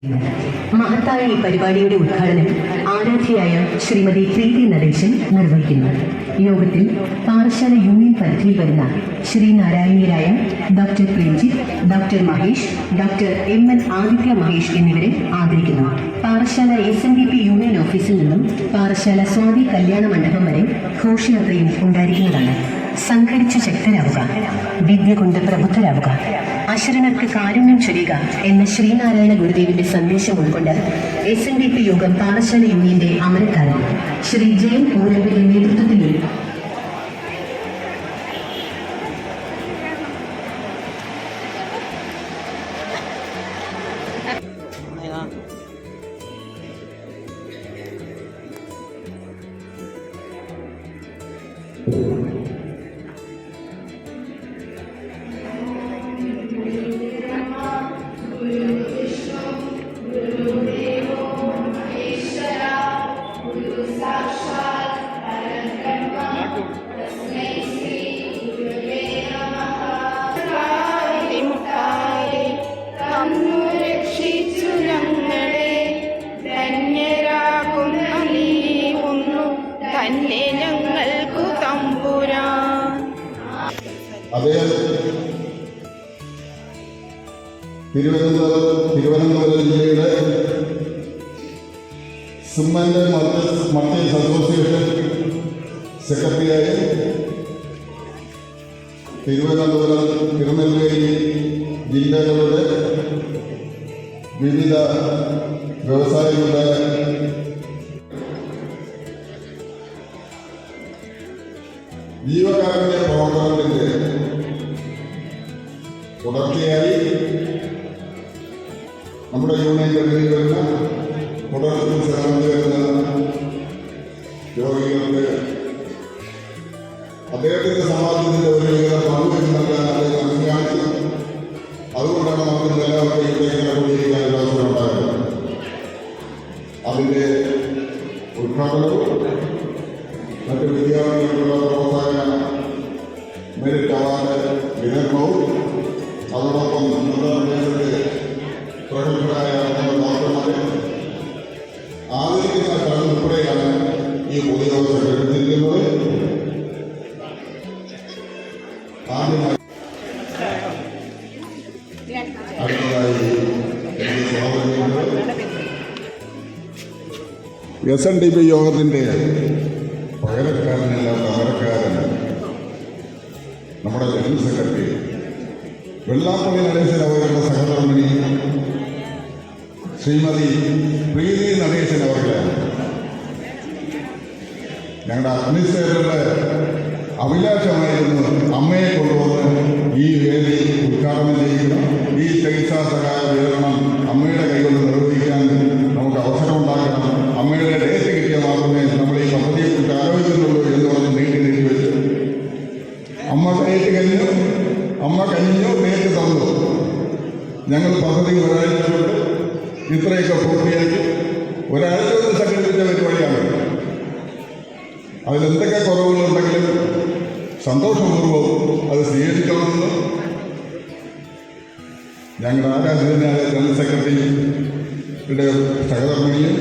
മഹത്തായ ഈ പരിപാടിയുടെ ഉദ്ഘാടനം ആരാധ്യയായ ശ്രീമതി പ്രീതി നടേശൻ നിർവഹിക്കുന്നു. യോഗത്തിൽ പാറശാല യൂണിയൻ പരിധിയിൽ വരുന്ന ശ്രീനാരായണീയരായ doctor Premjith, doctor Mahesh, doctor MN Aditya Mahesh എന്നിവരെ ആദരിക്കുന്നു. പാറശാല SNDP യൂണിയൻ ഓഫീസിൽ നിന്നും പാറശാല സ്വാതി കല്യാണ മണ്ഡപം വരെ ഘോഷയാത്രയും ഉണ്ടായിരിക്കുന്നതാണ്. സംഘടിച്ച് ശക്തരാവുക, വിദ്യ കൊണ്ട് പ്രബുദ്ധരാവുക, അശരണർക്ക് കാരുണ്യം ചൊരിയുക എന്ന ശ്രീനാരായണ ഗുരുദേവിന്റെ സന്ദേശം ഉൾക്കൊണ്ട് SNDP യോഗം പാറശാല യൂണിയന്റെ അമരക്കാരൻ ശ്രീ ജയൻ ഊരവിന്റെ നേതൃത്വത്തിൽ അദ്ദേഹം തിരുവനന്തപുരം ജില്ലയുടെ സിമന്റ് മർച്ചൻസ് അസോസിയേഷൻ സെക്രട്ടറിയായി തിരുവനന്തപുരം, തിരുനെൽവേലി ജില്ലകളുടെ വിവിധ വ്യവസായങ്ങളുടെ ജീവകാരുണ്യ പ്രവർത്തനത്തിന്റെ തുടർച്ചയായി നമ്മുടെ യൂണിയൻ പരിധിയിൽ വരുന്ന തുടർന്ന് സേവനത്തിൽ വരുന്ന രോഗികൾക്ക് അദ്ദേഹത്തിന്റെ സമാജത്തിന്റെ ഒരു വിധ പങ്കുവെച്ച് നൽകാൻ അദ്ദേഹം മനസ്സിലാക്കി. അതുകൊണ്ടാണ് നമുക്ക് എല്ലാവർക്കും ഇവിടേക്ക് കൂടിയിരിക്കാനുള്ള അവസരം ഉണ്ടായത്. അതിന്റെ ഉദ്ഘാടനവും മറ്റ് വിദ്യാർത്ഥികൾക്കുള്ള പ്രോത്സാഹന മെറിറ്റ് അവാർഡ് വിതരണവും അതോടൊപ്പം നമ്മുടെ പ്രദേശത്തെ പ്രഗത്ഭരായ ഡോക്ടർമാരെ ആദരിക്കുന്ന ചടങ്ങ് ഉൾപ്പെടെയാണ് ഈ പൊതുയോഗം സംഘടിപ്പിച്ചിരിക്കുന്നത്. ആദ്യമായി അടുത്തതായി SNDP യോഗത്തിന്റെ പകരക്കാരനല്ലാത്ത അമരക്കാരൻ നമ്മുടെ ജനറൽ സെക്രട്ടറി വെള്ളാപ്പള്ളി നടേശൻ അവരുടെ സഹധർമ്മിണി ശ്രീമതി പ്രീതി നടേശൻ അവர்களാണ്. ഞങ്ങളുടെ അഡ്മിനിസ്ട്രേറ്ററുടെ അഭിലാഷമായിരുന്നു അമ്മയെ കൊണ്ടുവന്ന് ഈ വേദി ഉദ്ഘാടനം ചെയ്യുന്ന ഈ ചികിത്സാ സഹായ വിതരണം അമ്മയുടെ കൈകൊണ്ട് നിർവഹിക്കാൻ നമുക്ക് അവസരമുണ്ടാക്കണം. അമ്മയുടെ ഡേറ്റ് കിട്ടിയ മാത്രമേ നമ്മൾ ഈ പദ്ധതിയെക്കുറിച്ച് ആലോചിക്കുന്നുള്ളൂ എന്ന് പറഞ്ഞ് നീട്ടി വെച്ചു. അമ്മ ഡേറ്റ് കഴിഞ്ഞു, ഡേറ്റ് തന്നു. ഞങ്ങൾ പദ്ധതി ഒരാഴ്ച കൊണ്ട് ഇത്രയൊക്കെ പൂർത്തിയാക്കി. ഒരാഴ്ച കൊണ്ട് സംഘടിപ്പിച്ച പരിപാടിയാണ്. അതിലെന്തൊക്കെ കുറവുകളുണ്ടെങ്കിലും സന്തോഷപൂർവ്വം അത് സ്വീകരിക്കണമെന്ന് ഞങ്ങളുടെ ആരാധനായ ജനറൽ സെക്രട്ടറിയുടെ സഹധർമ്മിണിയും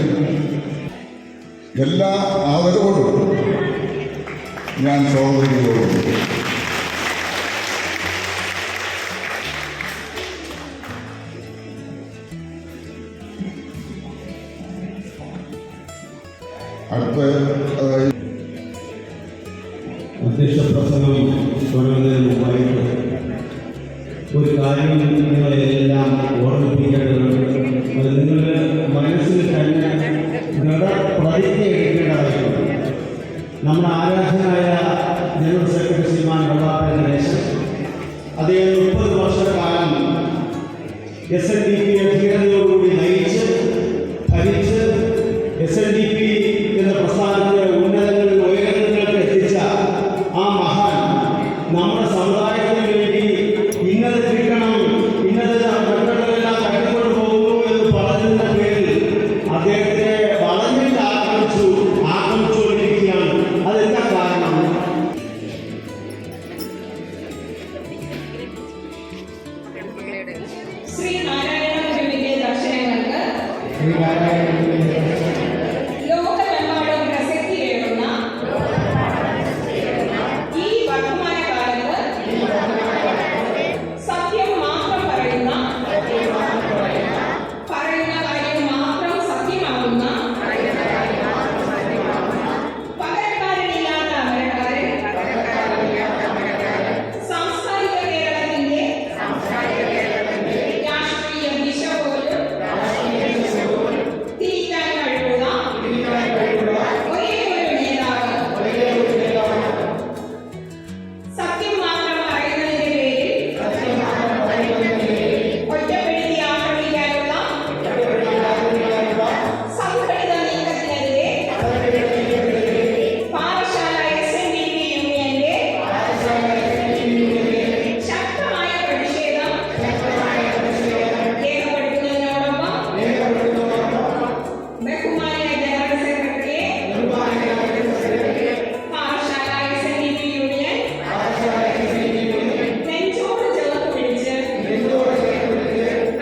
എല്ലാ ആദരവോടും ഞാൻ സ്വാഗതം. അടുത്ത അധ്യക്ഷ പ്രസംഗം തുടങ്ങുന്നതിന് മുമ്പായിട്ട് ഒരു കാര്യം നിങ്ങളെല്ലാം ഓർമ്മിപ്പിക്കേണ്ടതുണ്ട്. അത് നിങ്ങളുടെ മനസ്സിൽ തന്നെ ദൃഢപ്രതിജ്ഞ എടുക്കേണ്ടതായിട്ടുണ്ട്. നമ്മുടെ ആരാധനായ ജനറൽ സെക്രട്ടറി ശ്രീമാൻ വെള്ളാപ്പള്ളി നടേശൻ അദ്ദേഹം 30 വർഷക്കാലം SNDP ധീരതയോടുകൂടി നയിച്ച് ഭരിച്ച് SNDP എന്ന പ്രസ്ഥാനത്തെ ഉന്നതങ്ങളിൽ ഉയരങ്ങളിലേക്ക് എത്തിച്ച ആ മഹാൻ നമ്മുടെ സമുദായത്തിന് വേണ്ടി ഇന്നത് കിട്ടണം, ഇന്നത് ലോകമെമ്പാടും പ്രസക്തിയേറുന്ന ഈ വർത്തമാനകാലത്ത് സത്യം മാത്രം പറയുന്ന കാര്യം മാത്രം സത്യമാകുന്ന പകരക്കാരനില്ലാത്ത അമരക്കാരൻ സാംസ്കാരിക കേരളത്തിന്റെ രാഷ്ട്രീയ ദിശ പോലും തിരിക്കാൻ കഴിവുള്ള ഒരേ ഒരു നേതാവ് സത്യം മാത്രം പറയുന്നതിന്റെ പേരിൽ ഒറ്റപ്പെടുത്തി ആക്രമിക്കാനുള്ള സംഘടിത നീക്കത്തിനെതിരെ പാറശാല SNDP യൂണിയന്റെ ശക്തമായ പ്രതിഷേധം രേഖപ്പെടുത്തുന്നതിനോടൊപ്പം ബഹുമാന്യ ജനറൽ സെക്രട്ടറിയെ പാറശാല SNDP യൂണിയൻ നെഞ്ചോട് ചേർത്ത് പിടിച്ച്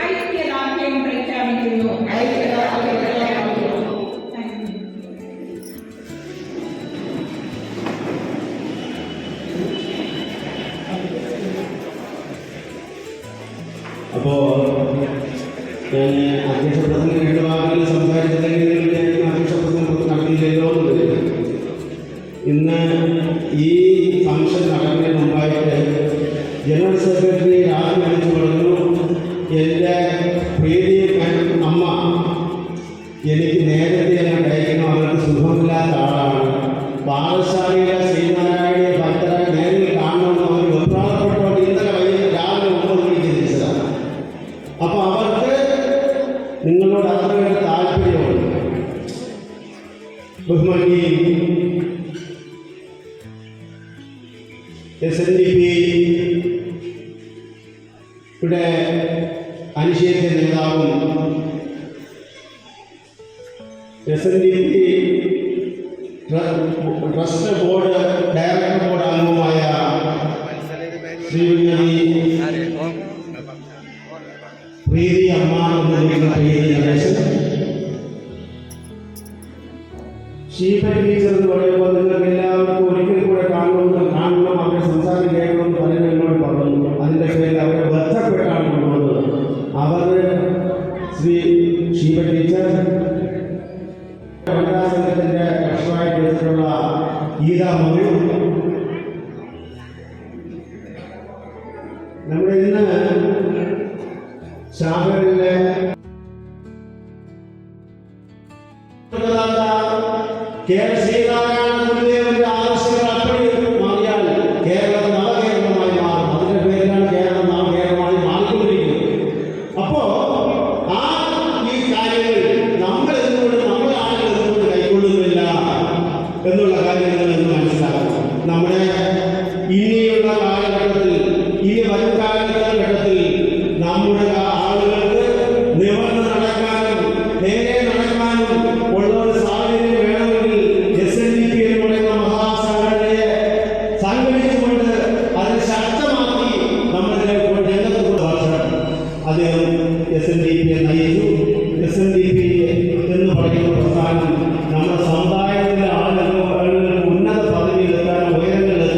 ഐക്യദാർഢ്യം പ്രഖ്യാപിക്കുന്നു. അപ്പോൾ ഞാൻ അധ്യക്ഷ പ്രസംഗം 2 വാക്കുകളിൽ സംസാരിച്ചില്ലെങ്കിൽ അധ്യക്ഷ പ്രസംഗം നടത്തിയില്ലല്ലോ എന്ന് വരും. ഇന്ന് ഈ ഫംഗ്ഷൻ നടക്കുന്നതിന് മുമ്പായിട്ട് ജനറൽ സെക്രട്ടറി രാത്രി വിളിച്ചു പറഞ്ഞു, എൻ്റെ പ്രീതി അമ്മ എനിക്ക് നേരത്തെ ഞാൻ കഴിക്കണം, അവർക്ക് സുഖമില്ലാത്ത ആളാണ്, പാറശാലയിലെ ശ്രീനാരായണ ഭക്തരെ നേരിൽ കാണണമെന്ന് അവർ വെപ്രാളപ്പെട്ടോണ്ട് ഇന്നലെ വൈകിട്ട് രാവിലെ 9 മണിക്ക് തിരിച്ചതാണ്. അപ്പോൾ അവർക്ക് നിങ്ങളോട് അത്രയേറെ താല്പര്യമുണ്ട്. ബഹുമാനി SNDP യുടെ അനിശ്ചിത നേതാവും SNDP trust board director board അംഗവുമായ ശ്രീമതി പ്രീതി അമ്മ എന്ന് വിളിക്കുന്ന പ്രീതി നടേശൻ. ഷീബ ടീച്ചർ എന്ന് പറയുമ്പോൾ നിങ്ങൾക്ക് എല്ലാവർക്കും ഒരിക്കൽ കൂടെ കാണണം, അവരെ സംസാരം കേൾക്കണമെന്ന് പലരും എന്നോട് പറഞ്ഞു. അതിൻ്റെ പേരിൽ അവരെ ബന്ധപ്പെട്ടാണ് കൊണ്ടുവന്നത്. അവർ ശ്രീ ഷീബ ടീച്ചർ വനിതാ സംഘത്തിൻ്റെ കർഷകരായിട്ട് എടുത്തിട്ടുള്ള ഗീതാ മധു. നമ്മുടെ ഇന്ന് ശാഖകളിലെ ശ്രീനാരായണ ഗുരുദേവന്റെ ആവശ്യങ്ങൾ അപ്പടി മാറിയാൽ കേരളം നവകേരളമായി മാറും. അതിന്റെ പേരിലാണ് കേരളം നവകേരളമായി മാറിക്കൊണ്ടിരിക്കുന്നത്. അപ്പോ ഈ കാര്യങ്ങൾ നമ്മൾ എന്തുകൊണ്ട് നമ്മുടെ ആളുകൾ എന്തുകൊണ്ട് കൈക്കൊള്ളുന്നില്ല എന്നുള്ള കാര്യങ്ങൾ എന്ന് മനസ്സിലാക്കണം. നമ്മുടെ ഇനിയുള്ള കാലഘട്ടത്തിൽ, ഇനി വരും കാലഘട്ടത്തിൽ നമ്മുടെ ആളുകൾക്ക് നിവർന്ന് നടക്കാനും നേരെ നടക്കാനും ഉള്ള ഒരു സാഹചര്യം വേണമെങ്കിൽ SNDP എന്ന് പറയുന്ന മഹാസംഘടനയെ സംഘടിച്ചുകൊണ്ട് അത് ശക്തമാക്കി നമ്മളിതിനെ രംഗത്ത് കൊണ്ടുവരണം. അദ്ദേഹം SNDP നയിച്ചു. SNDP എന്ന് പറയുന്ന പ്രസ്ഥാനം നമ്മുടെ സമുദായത്തിലെ ആളുകൾക്ക് ഉന്നത പദവിയിലെത്താനും ഉയരങ്ങളിലെത്താനും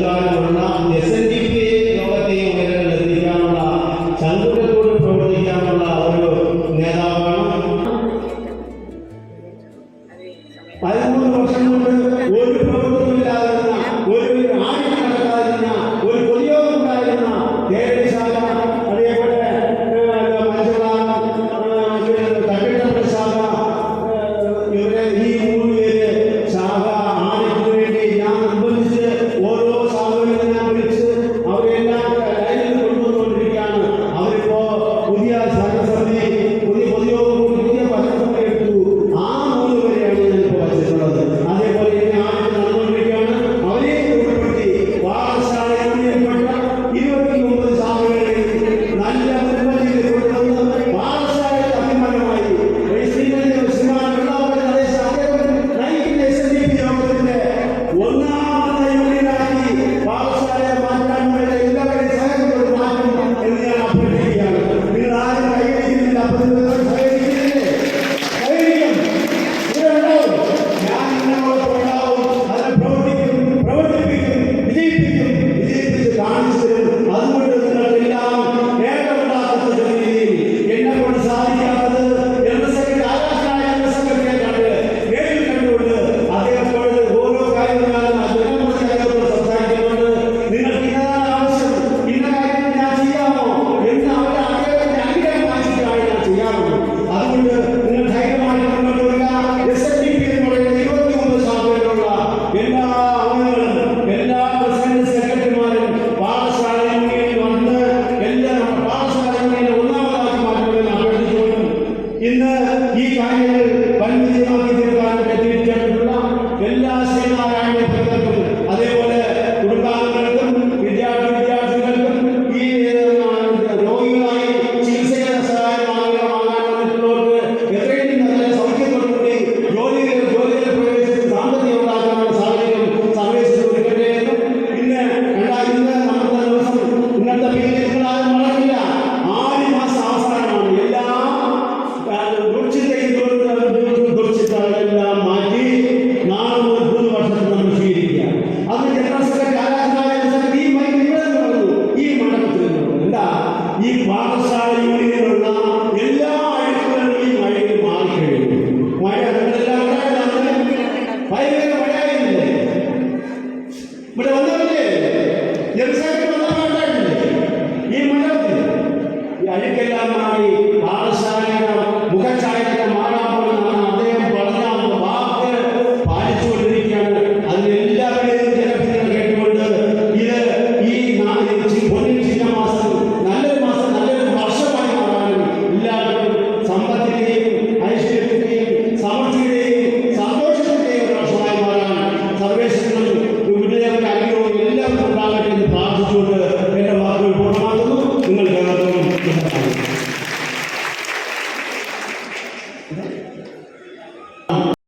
ഈ കാര്യങ്ങൾ വൻവിജയമാക്കി തീർക്കാൻ എത്തിച്ചേർന്നിട്ടുള്ള എല്ലാ ശ്രീനാരായണ ഭക്തർക്കും അതേപോലെ കുടുംബാംഗങ്ങൾക്കും വിദ്യാർത്ഥികൾക്കും ഈ രോഗികളായി ചികിത്സയുടെ സഹായമാകാൻ വന്നിട്ടുള്ളവർക്ക് എത്രയും നല്ല സൗഖ്യത്തോടുകൂടി ജോലികൾ പ്രവേശിച്ച് സാമ്പത്തികം ഉണ്ടാക്കാനുള്ള സാഹചര്യം സർവേശ്വരൻ ഒരുക്കട്ടെ എന്നും ഇന്ന് നമ്മുടെ ദിവസം ഇന്നത്തെ മീറ്റിംഗുകളാരും വളർന്നില്ല. ആദ്യ മാസം അവസാനമാണ് എല്ലാം ദുർച്ചിത്തകളെല്ലാം മാറ്റി നാളെ മുതൽ പുതുവർഷത്തിൽ നമ്മൾ സ്വീകരിക്കുക. അന്ന് ജനറൽ സെക്രട്ടറി ആരാധനാലയ ഈ മൈക്ക് ഇവിടെ നടന്നു, ഈ മണ്ഡലത്തിൽ നടന്നു. എന്താ ഈ പാഠശാല യൂണിയനിലുള്ള എല്ലാ അഴുക്കുകളും ഈ മഴയിൽ മാറിക്കഴിഞ്ഞു. മഴ നമ്മളെല്ലാം ഭയങ്കര മഴയായിരുന്നില്ലേ? ഇവിടെ വന്നവരില്ലേ? ജനസംഖ്യ വന്നവരുണ്ടായിട്ടില്ലേ ഈ മണ്ഡലത്തിൽ? ഈ അഴുക്കെല്ലാം മാറി പാഠശാലയുടെ മുഖഛായയുടെ മാറാമെന്നാണ് അദ്ദേഹം പറഞ്ഞ വാക്ക് പാലിച്ചുകൊണ്ടിരിക്കുകയാണ്. അതിലെല്ലാവരുടെയും ജനപിന്തുണ കേട്ടുകൊണ്ട് ഈ പൊന്നിൻ ചിങ്ങമാസം നല്ലൊരു മാസം, നല്ലൊരു വർഷമായി മാറാനും എല്ലാവർക്കും സമ്പത്തിന്റെയും ഐശ്വര്യത്തിന്റെയും സമൃദ്ധിയുടെയും സന്തോഷത്തിന്റെയും ഒരു വർഷമായി മാറാൻ സർവേശ്വരനും ഗുരുദേവന്റെ അനുഗ്രഹവും എല്ലാവർക്കും ഉണ്ടാകട്ടെ എന്ന് പ്രാർത്ഥിച്ചുകൊണ്ട്